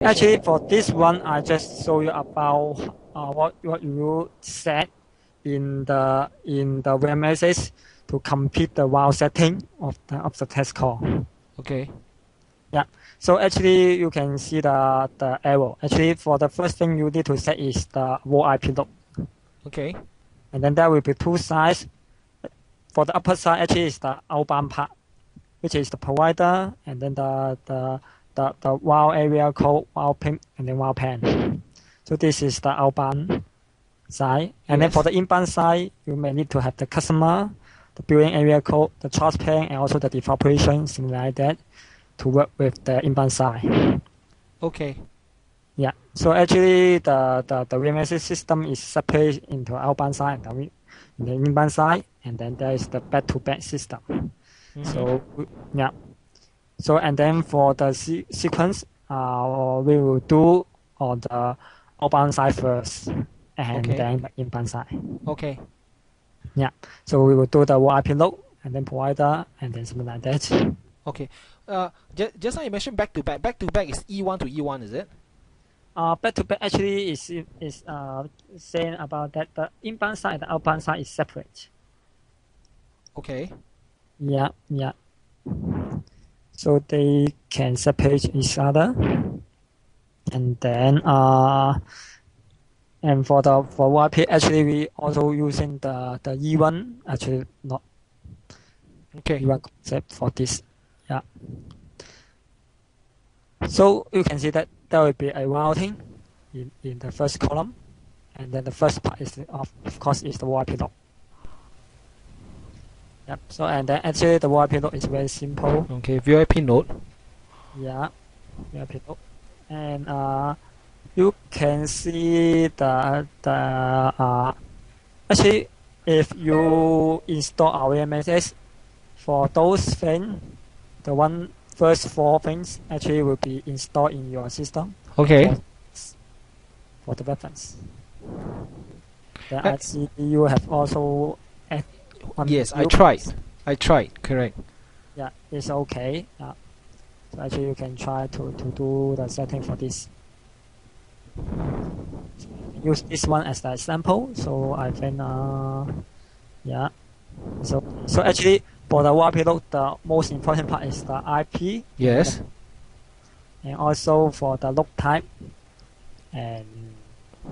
Actually, for this one, I just show you about what you set in the VMSx to complete the while setting of the test call. Okay. Yeah. So actually, you can see the arrow. Actually, for the first thing you need to set is the whole IP load, Okay. and then there will be two sides. For the upper side, actually is the outbound part, which is the provider, and then the WAL area code, WAL pin, and then WAL pan. So this is the outbound side. And then for Yes. the inbound side, you may need to have the customer, the billing area code, the charge pan, and also the default operation, something like that, to work with the inbound side. Okay. Yeah. So actually, the VMS system is separated into outbound side and the inbound side, and then there is the back-to-back system. So yeah. So and then for the sequence, we will do on the outbound side first, and Okay. then the inbound side. Okay. Yeah. So we will do the IP load, and then provider, and then something like that. Okay. Just now you mentioned back to back. Back to back is E1 to E1, is it? Back to back actually is saying about that the inbound side and the outbound side is separate. Okay. Yeah, yeah. So they can separate each other, and then and for YP actually we also using the E1 actually not Okay. E1 concept for this. Yeah. So you can see that there will be a routing in the first column, and then the first part is of course is the YP log. Yep. So and then actually the YP log is very simple. Okay. VIP node. Yeah, YP log, and you can see actually if you install our VMSx for those things, the first four things actually will be installed in your system Okay. for the reference. Then Uh, I see you have also add one yes, I view. tried. I tried. Correct. Yeah, it's okay. So actually you can try to do the setting for this. Use this one as the example. So I think yeah. So actually for the WAP load, the most important part is the IP. Yes. And also for the load type. And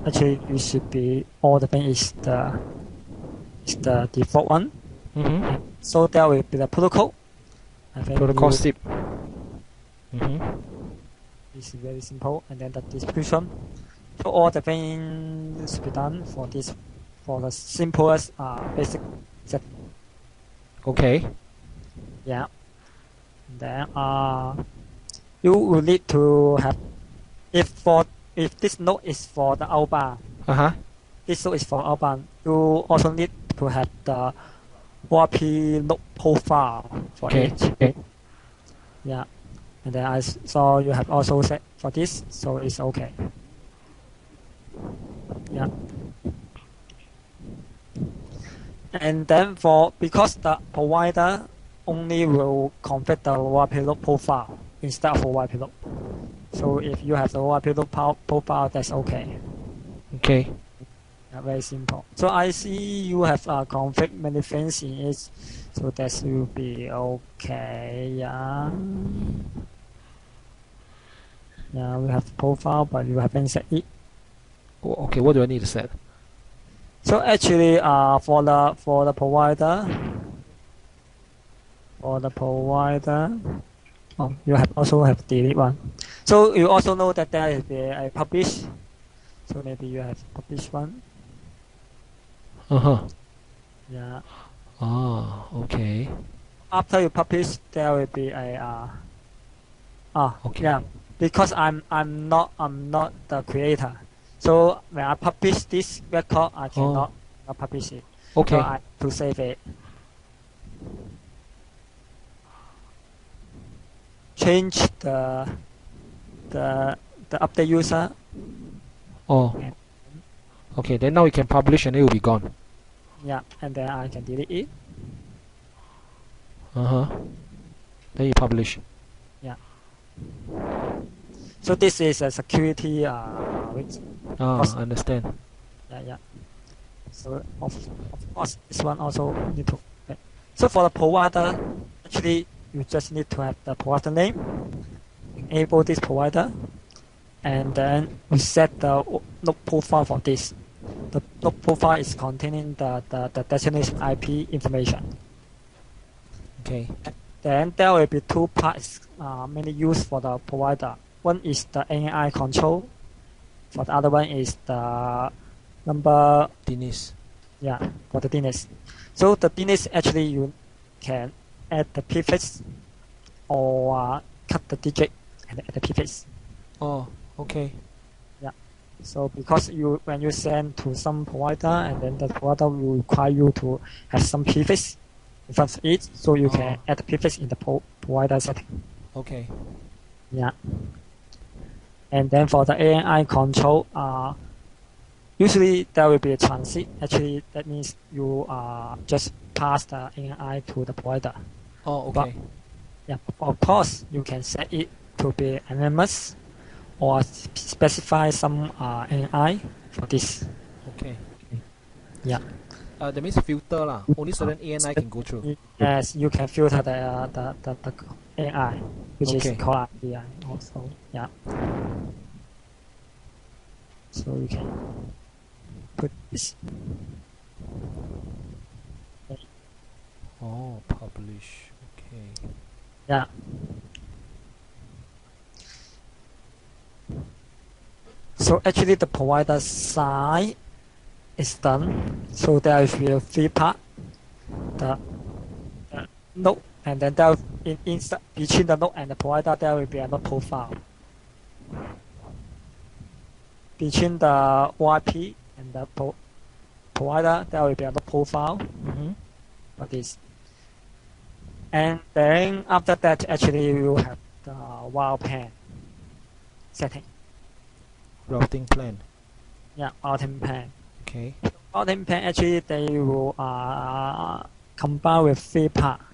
actually it should be all the thing is the default one. Mm-hmm. So there will be the protocol. I think Protocol SIP. Mm-hmm. it's very simple, and then the description. So all the things should be done for this, for the simplest basic set. Okay. Yeah. And then you will need to have if this node is for the outbound, Uh-huh. this node is for outbound. You also need to have the WAP node profile for Okay. it. Okay. Yeah. And then I saw you have also set for this, so it's okay. Yeah. And then because the provider only will configure the WAP load profile instead of WAP load. So if you have the WAP load profile, that's okay. Okay. Yeah, very simple. So I see you have config many things in it, so that will be okay. Yeah. Yeah, we have profile, but you haven't set it. Okay. What do I need to set? So actually, for the provider, oh, you have also have delete one. So you also know that there is a publish. So maybe you have publish one. Uh-huh. Yeah. Ah. Okay. After you publish, there will be a Okay. yeah. Because I'm not the creator. So when I publish this record, I cannot publish it. Okay. So I have to save it. Change the update user. Oh. Okay. Then now we can publish and it will be gone. Yeah, and then I can delete it. Uh-huh. Then you publish. Yeah. So this is a security risk. Understand. Yeah. So of course this one also need to. So for the provider, actually you just need to have the provider name, enable this provider, and then we set the node profile for this. The node profile is containing the destination IP information. Okay. Then there will be two parts mainly used for the provider. One is the ANI control. For the other one is the number. DNS. Yeah, for the DNS. So the DNS actually you can add the prefix or cut the digit and add the prefix. Oh, okay. Yeah. So because when you send to some provider and then the provider will require you to have some prefix in front of it, so you can add the prefix in the provider setting. Okay. Yeah. And then for the ANI control, usually there will be a transit. Actually, that means you just pass the ANI to the provider. Oh, okay. But, yeah, of course, you can set it to be anonymous or specify some ANI for this. Okay. Yeah. That means filter lah. Only certain ANI can go through. Yes, you can filter the ANI, which Okay. is called API also. Yeah. So you can put this. Oh, publish. Okay. Yeah. So actually the provider side is done. So there will be a three part. The node, and then there inside between the node and the provider there will be another profile. Between the OIP and the provider there will be another profile for this. And then after that actually you will have the wire plan setting. Routing plan. Yeah, routing plan. Okay. Routing plan actually they will combine with three parts.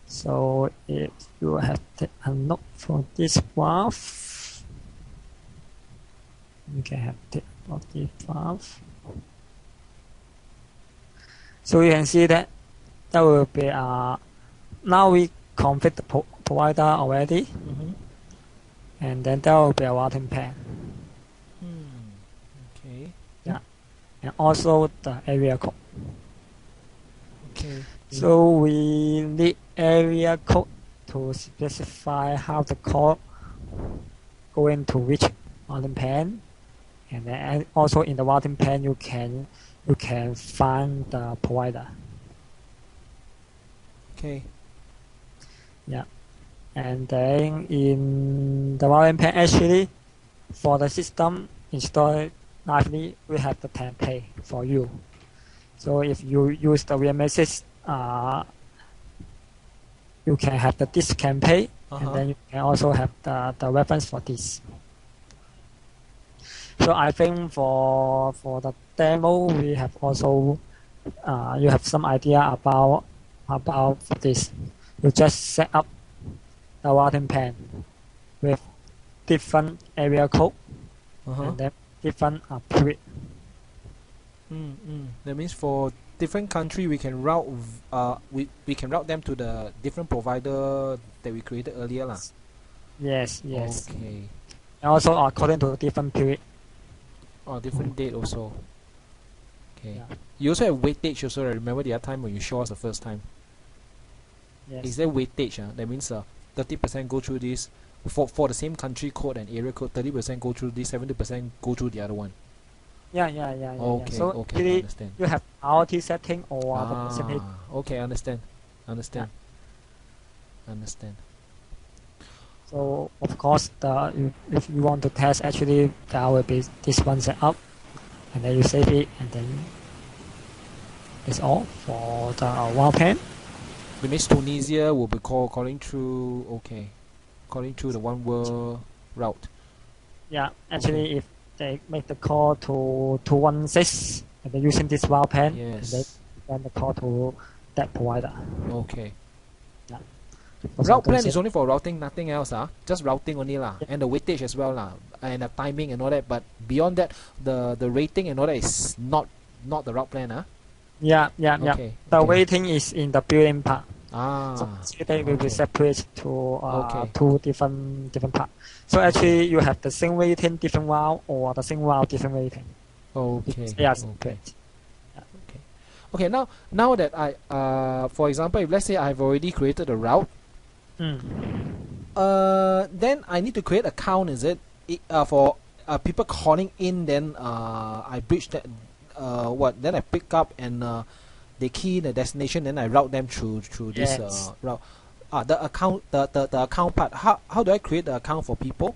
So if you have a node for this valve, you can have the valve. So you can see that there will be now we config the provider already, and then there will be a routing plan. Okay. Yeah, and also the area code. Okay. So we need area code to specify how the call going to which routing plan, and then also in the routing plan you can find the provider. Okay. Yeah, and then in the routing plan actually for the system installed natively we have the template for you. So if you use the VMSx, you can have this template, and then you can also have the reference for this. So I think for the demo we have also you have some idea about this. You just set up the routing plan with different area code and then different period. That means for different country we can route we can route them to the different provider that we created earlier lah. Yes. Okay. And also according to different period. Oh, different date also. Okay. Yeah. You also have weightage also. I remember the other time when you showed us the first time. Yes. Is there weightage? That means 30% go through this for the same country code and area code. 30% go through this. 70% go through the other one. Yeah. Okay. So Okay. Understand. you have RT setting or the percentage. Okay. Understand. Yeah. Understand. So of course, if you want to test, actually there will be this one set up, and then you save it, and then that's all for the routing plan. That means Tunisia will be calling through. Okay, calling through the one world route. Yeah, actually, if they make the call to 216 and then using this routing plan, Yes. and then the call to that provider. Okay. Yeah. Route plan is only for routing, nothing else, just routing only lah, and the weightage as well lah, and the timing and all that. But beyond that, the rating and all that is not the route plan, Yeah. Okay. The weighting is in the building part. So they will be separate to Okay. two different parts. So actually, you have the same weighting, different route, or the same route, different weighting. Okay. They are Okay. separate. Okay. Now that I for example, if let's say I've already created a route, then I need to create account. Is it for people calling in? Then I bridge that. Then I pick up and they key the destination. Then I route them through this route. The account the account part. How do I create the account for people?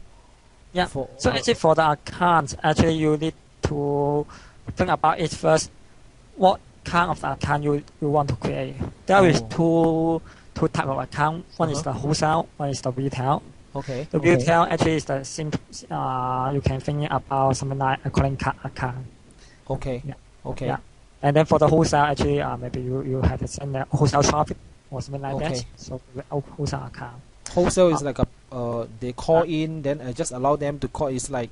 Yeah. So actually, for the account, actually you need to think about it first. What kind of account you want to create? There is two type of account. One is the wholesale, one is the retail. Okay. The retail actually is the simple. You can think about something like a calling card account. Okay. Yeah. Okay. Yeah. And then for the wholesale, actually, maybe you have to send a wholesale traffic or something like that. So wholesale account. Wholesale is like they call in, then I just allow them to call. It's like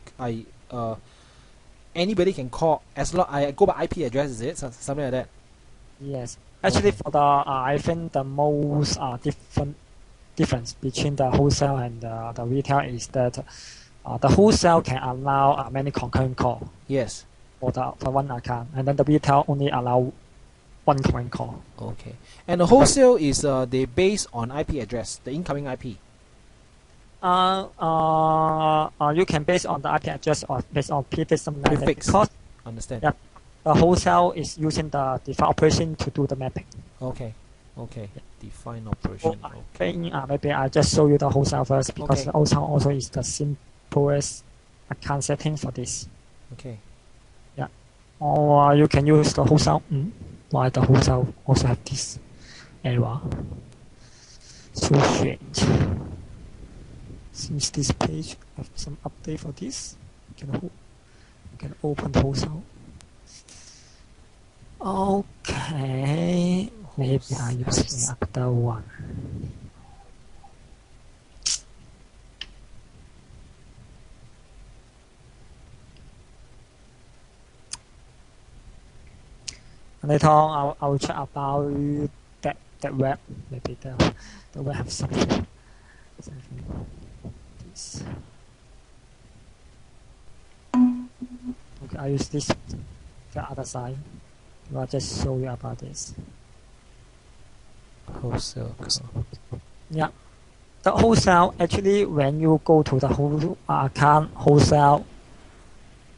anybody can call as long I go by IP address. Is it something like that? Yes. Actually, for the I think the most difference between the wholesale and the retail is that the wholesale can allow many concurrent call. Yes. For one account, and then the retail only allow one concurrent call. Okay. And the wholesale is they based on IP address, the incoming IP. You can base on the IP address or based on prefix something like that. Because understand. Yeah, the wholesale is using the default operation to do the mapping. Okay. Okay. Yeah. Define operation. So I think maybe I just show you the wholesale first because the wholesale also is the simplest account setting for this. Okay. Yeah. Or you can use the wholesale. Why the wholesale also have this error? So strange. Since this page have some update for this, you can open wholesale. Okay, maybe I use the other one. Later on, I will check about that web. Maybe the web have something. This. Okay, I use this the other side. I'll just show you about this. Wholesale. Yeah. The wholesale, actually, when you go to the whole account wholesale,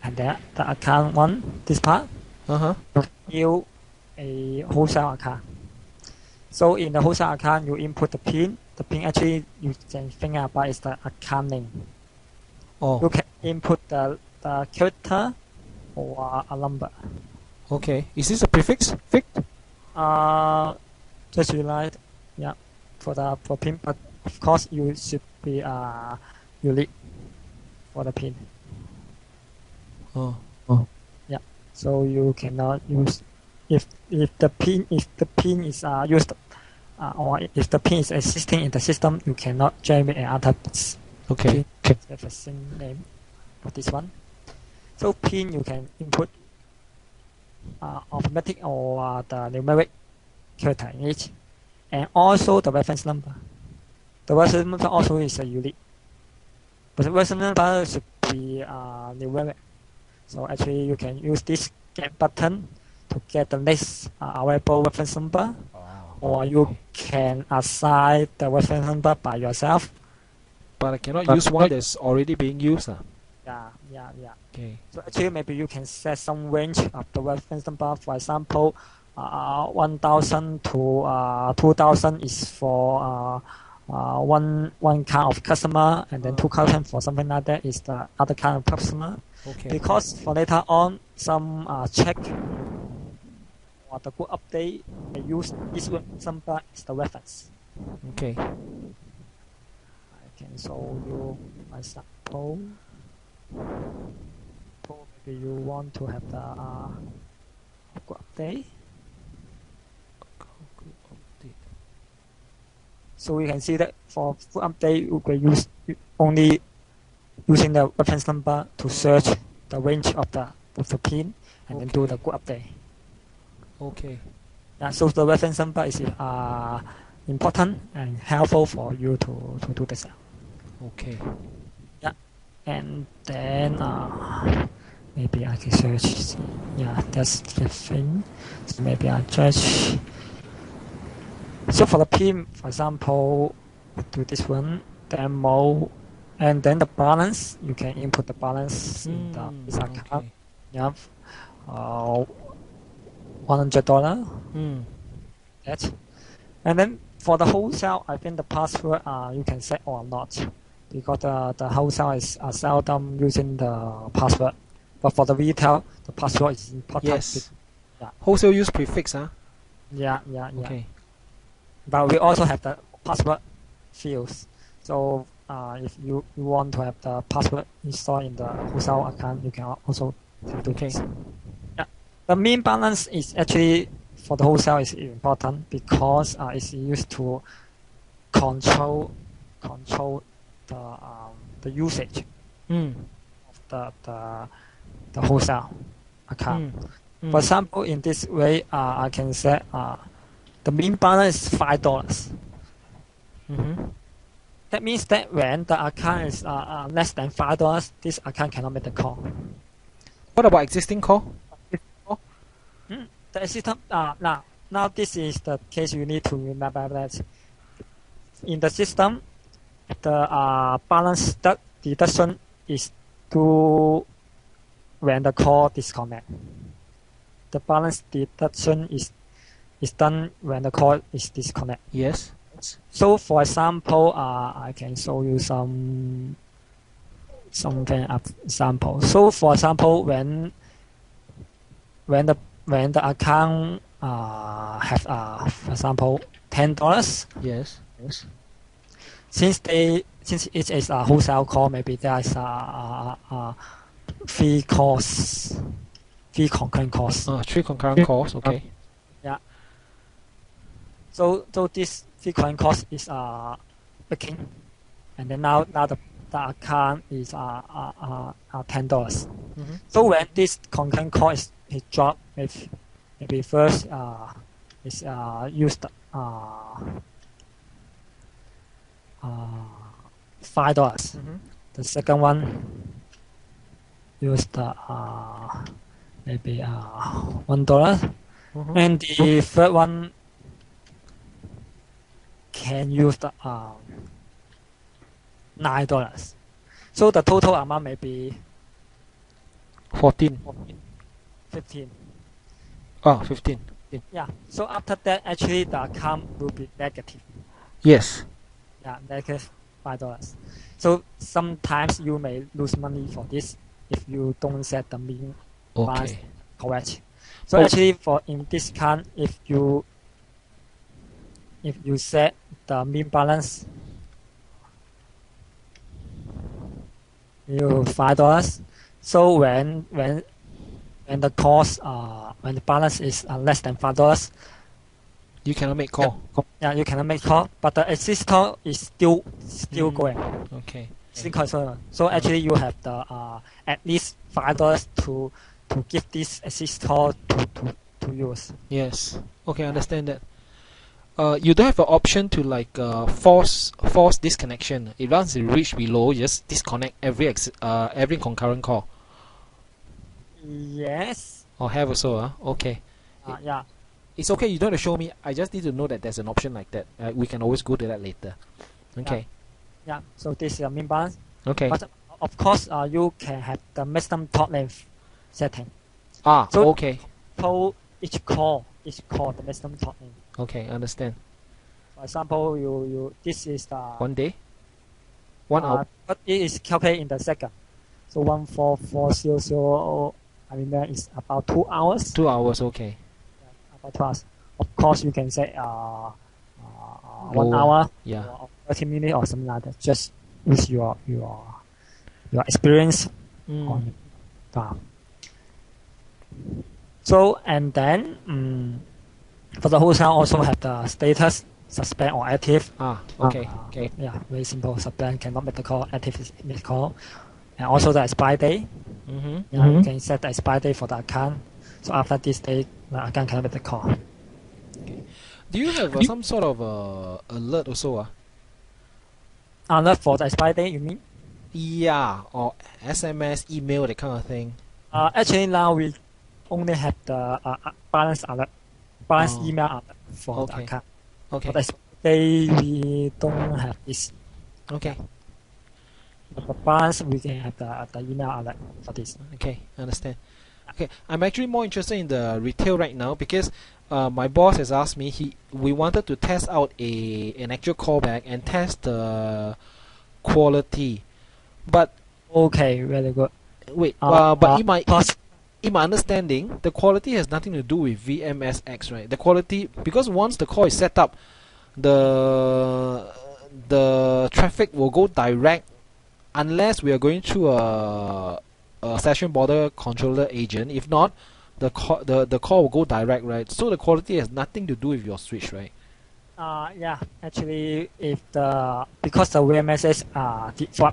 and then the account one, this part, you a wholesale account. So in the wholesale account, you input the PIN. The PIN actually you can think about is the account name. You can input the character or a number. Okay. Is this a prefix? Fixed? Just realize, yeah, for PIN, but of course you should be unique for the PIN. Yeah. So you cannot use if the PIN is used or if the PIN is existing in the system, you cannot generate another PIN have the same name for this one. So PIN you can input automatic or the numeric character in it, and also the reference number. The reference number also is a unique, but the reference number should be numeric. So actually, you can use this get button to get the next available reference number, or you can assign the reference number by yourself. But I cannot use one that's already being used. Yeah. Okay. So actually, maybe you can set some range of the reference number. For example, 1,000 to 2,000 is for one kind of customer, and then 2,000 for something like that is the other kind of customer. Okay. Because for later on, some check or the good update, they use this number as the reference. Okay. I can show you my sample. Maybe you want to have the good update. So you can see that for full update, we can use only using the reference number to search the range of the pin and then do the good update. Okay. Yeah, so the reference number is important and helpful for you to do this. Okay. Yeah, and then maybe I can search. Yeah, that's the thing. So maybe I search. So for the pin, for example, do this one demo, and then the balance. You can input the balance in this account. Okay. Yeah, $100. That, and then for the wholesale, I think the password you can set or not, because the wholesale is seldom using the password. But for the retail, the password is important. Yes. Yeah. Wholesale use prefix, huh? Yeah. Okay. But we also have the password fields. So if you want to have the password installed in the wholesale account, you can also do this. Yeah. The mean balance is actually for the wholesale is important because it's used to control the usage of the wholesale account. For example, in this way, I can set the mean balance is $5. That means that when the account is less than $5, this account cannot make the call. What about existing call? The system now this is the case you need to remember that in the system, the balance deduction is due when the call disconnect. The balance deduction is done when the call is disconnect. Yes. So for example, I can show you something example. So for example, when the account have for example $10. Yes. Since it is a wholesale call, maybe there is three concurrent calls. 3 concurrent calls. Okay. Yeah. So this three concurrent calls is working, and then now the account is $10. So when this concurrent call is dropped, maybe first is used $5. The second one used maybe $1, and the third one can use $9. So the total amount may be 14. 15. 15. Yeah. So after that, actually the account will be negative. Yes. Yeah, negative $5. So sometimes you may lose money for this if you don't set the mean balance correct. So actually, in this account, if you set the mean balance $5, so when the cost when the balance is less than $5, you cannot make call. Yeah, you cannot make call, but the existing is still going. Okay. So actually, you have the at least $5 to give this existing to use. Yes. Okay, I understand that. You don't have an option to like force disconnection. If once it reach below, you just disconnect every concurrent call. Yes. Or have also, okay. Yeah. It's okay. You don't have to show me. I just need to know that there's an option like that. We can always go to that later. Okay. Yeah. So this is a mean balance. Okay. But of course, you can have the maximum talk length setting. So okay. So each call the maximum talk length. Okay, understand. For example, you this is the 1 day, 1 hour. But it is calculated in the second. So 14400. I mean that is about 2 hours. 2 hours, okay. Yeah, about 2 hours. Of course, you can say 1 hour. Yeah. Or 30 minutes or something like that. Just use your experience on that. So and then for the wholesale also have the status suspend or active. Okay. Okay. Yeah, very simple. Suspend cannot make the call. Active is make the call. And also the expire date. Yeah, you can set the expire date for the account. So after this date, the account cannot make the call. Okay. Do you have some sort of alert also? Alert for the expire date, you mean? Yeah, or SMS, email, that kind of thing. Actually, now we only have the balance alert, balance Oh, email alert for the okay. account. Okay. For the expire date, we don't have this. Okay. But the balance, we can have the email alert for this. Okay. Understand. Okay. I'm actually more interested in the retail right now because my boss has asked me. We wanted to test out an actual callback and test the quality, but Okay, very good. wait. Uh, But uh, pos- in my understanding, the quality has nothing to do with VMSx, right? The quality, because once the call is set up, the traffic will go direct unless we are going through a session border controller agent. If not, the call will go direct, right? So the quality has nothing to do with your switch, right? yeah, actually, because the VMSs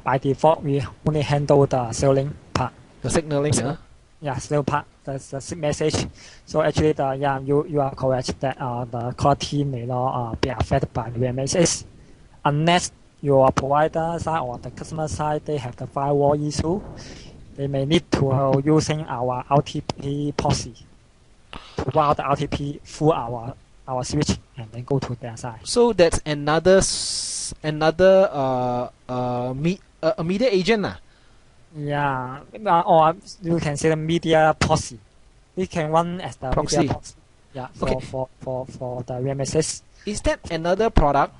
by default we only handle the selling part. The signaling, So, yeah, sell part. That's the SIG message. So actually, you are correct that the quality may not be affected by the VMSs unless your provider side or the customer side they have the firewall issue. They may need to using our RTP proxy to route the RTP through our switch and then go to their side. So that's another a media agent, Yeah, or you can say the media proxy. We can run as the proxy. media proxy. Yeah, Okay. for the VMSs. Is that another product?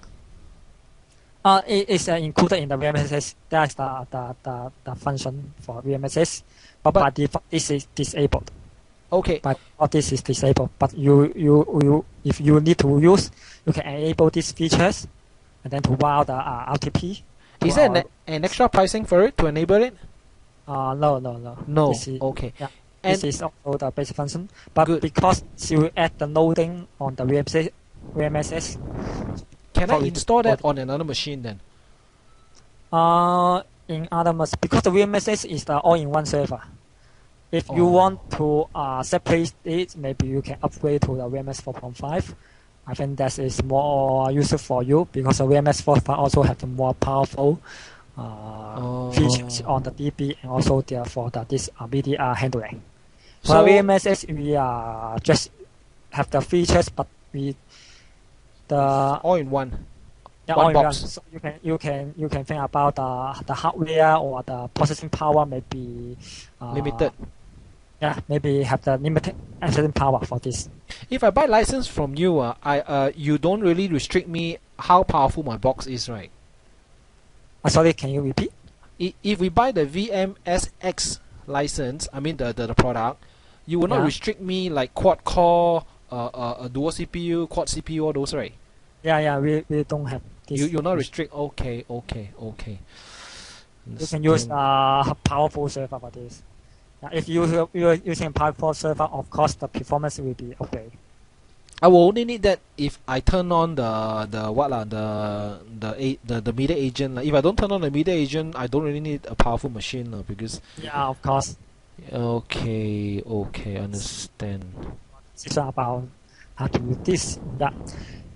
It is included in the VMSs. That's the function for VMSs. But by default, this is disabled. Okay. By default, this is disabled. But if you need to use, you can enable these features and then to route the RTP. Is there an extra pricing for it to enable it? No. No. This is, Okay. Yeah, And this is also the basic function. But good. because you add the loading on the VMSs, Can I for install that recording. on another machine then? In other words, because the VMSs is the all-in-one server. If you Oh. want to separate it, maybe you can upgrade to the VMS 4.5. I think that is more useful for you because the VMS 4.5 also have the more powerful features on the DB and also therefore this BDR handling. For So VMSs, we just have the features, but the all in one. yeah, One all in one. box. So you can think about the hardware or the processing power may be Limited. Yeah, maybe have the limited accessing power for this. If I buy license from you, you don't really restrict me how powerful my box is, right? Sorry, can you repeat? If we buy the VMSx license, I mean the product, you will not Yeah. restrict me like quad core, a dual CPU, quad CPU, all those, right? Yeah, we don't have this. You'll not restrict. Okay. You can Understand. use powerful server for this. If you're using powerful server, of course the performance will be okay. I will only need that if I turn on the media agent. If I don't turn on the media agent, I don't really need a powerful machine because. Yeah, of course. Okay, understand. It's about how to use this. Yeah,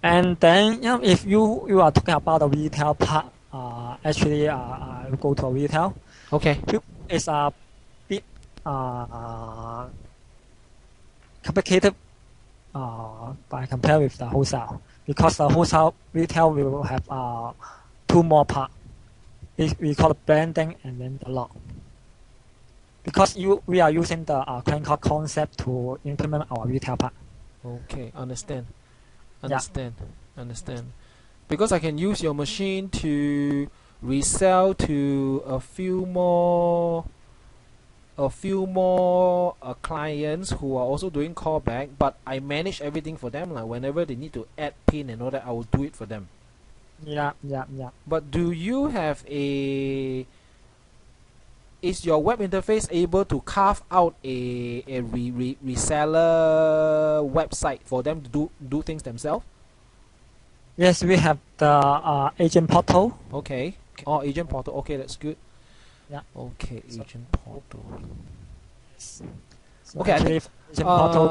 and then if you are talking about the retail part, actually I will go to a retail. Okay. It's a bit complicated by compare with the wholesale because the wholesale retail will have two more parts. We call it branding and then the log. Because we are using the client call concept to implement our retail part. Okay, understand. Because I can use your machine to resell to a few more clients who are also doing callback, but I manage everything for them. Like whenever they need to add pin and all that, I will do it for them. Yeah. But do you have is your web interface able to carve out a reseller website for them to do things themselves? Yes, we have the agent portal. Okay. Oh, agent portal. Okay, that's good. Yeah. Okay, So- agent portal. So Okay, I actually, think, for agent portal,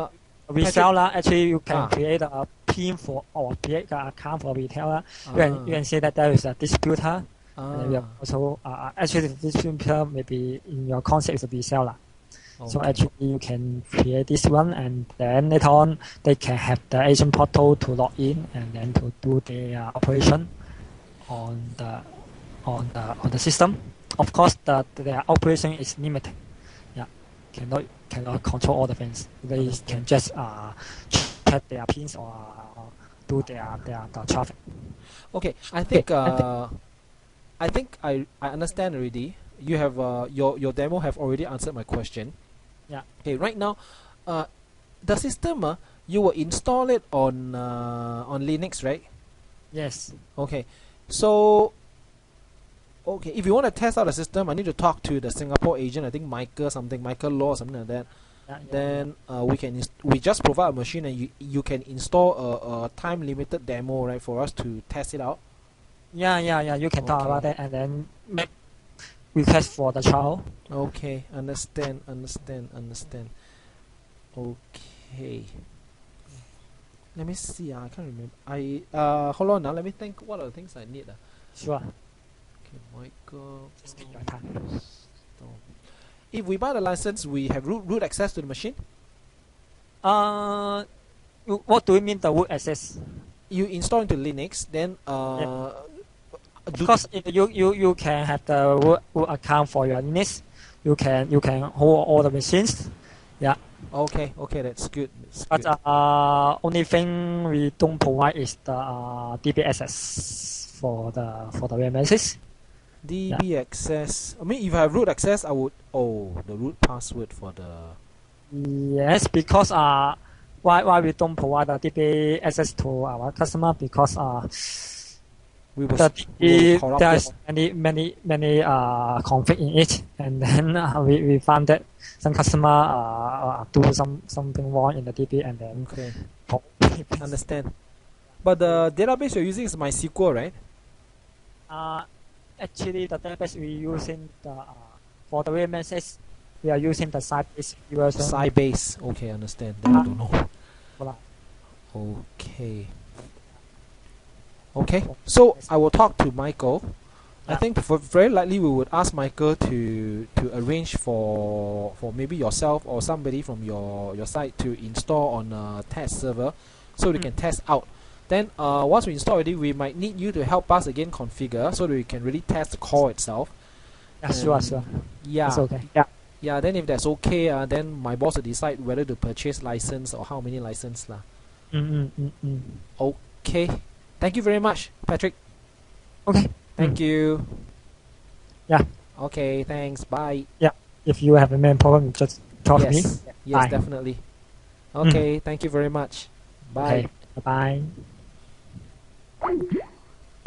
Patrick, reseller, actually you can ah, create a PIN for or create an account for retailer. You ah, can say that there is a distributor. And then we have ah, also actually the distributor maybe in your concept is a reseller. So okay. actually you can create this one and then later on they can have the agent portal to log in and then to do their operation on the system. Of course their operation is limited. Yeah. Cannot control all the things. They Understand. can just check their pins or do the traffic. Okay, I Okay. think, I understand already. You have, your demo have already answered my question. Yeah. Okay, right now, the system, you will install it on Linux, right? Yes. Okay, so, okay, if you want to test out the system, I need to talk to the Singapore agent. I think Michael Law or something like that. Yeah, Then we just provide a machine and you can install a time limited demo, right, for us to test it out. yeah. You can talk Okay. about that and then make request for the trial. Okay, understand. Okay. Let me see. I can't remember. Hold on now. Let me think. What are the things I need? Sure. Okay, Michael. Just take your time. If we buy the license, we have root access to the machine. What do you mean the root access? You install into Linux, then Of course, if you can have the root account for your Linux, you can hold all the machines. Yeah. Okay, that's good. But only thing we don't provide is the DB access for the VMSx. DB access. I mean, if I have root access, I would. Oh, the root password for the. Yes, because why we don't provide the DB access to our customer because We will corrupt there's it. many conflict in it, and then we found that some customer do something wrong in the DB and then Okay, understand. But the database you're using is MySQL, right? Actually the database we using for the VMSx we are using the Sybase version. Sybase. Okay, understand. Then I don't know. Voila. Okay. Okay, so I will talk to Michael. I Yeah. think very likely we would ask Michael to arrange for maybe yourself or somebody from your site to install on a test server, so we can test out. Then once we install already, we might need you to help us again configure so that we can really test the core itself. Yeah, sure. Yeah. It's okay. Yeah. Yeah. Then if that's okay, then my boss will decide whether to purchase license or how many license lah. Okay. Thank you very much, Patrick. Okay. Thank you. Yeah. Okay, thanks. Bye. If you have a main problem, just talk to me. Yes, Bye. definitely. Okay, thank you very much. Bye. Okay. Bye.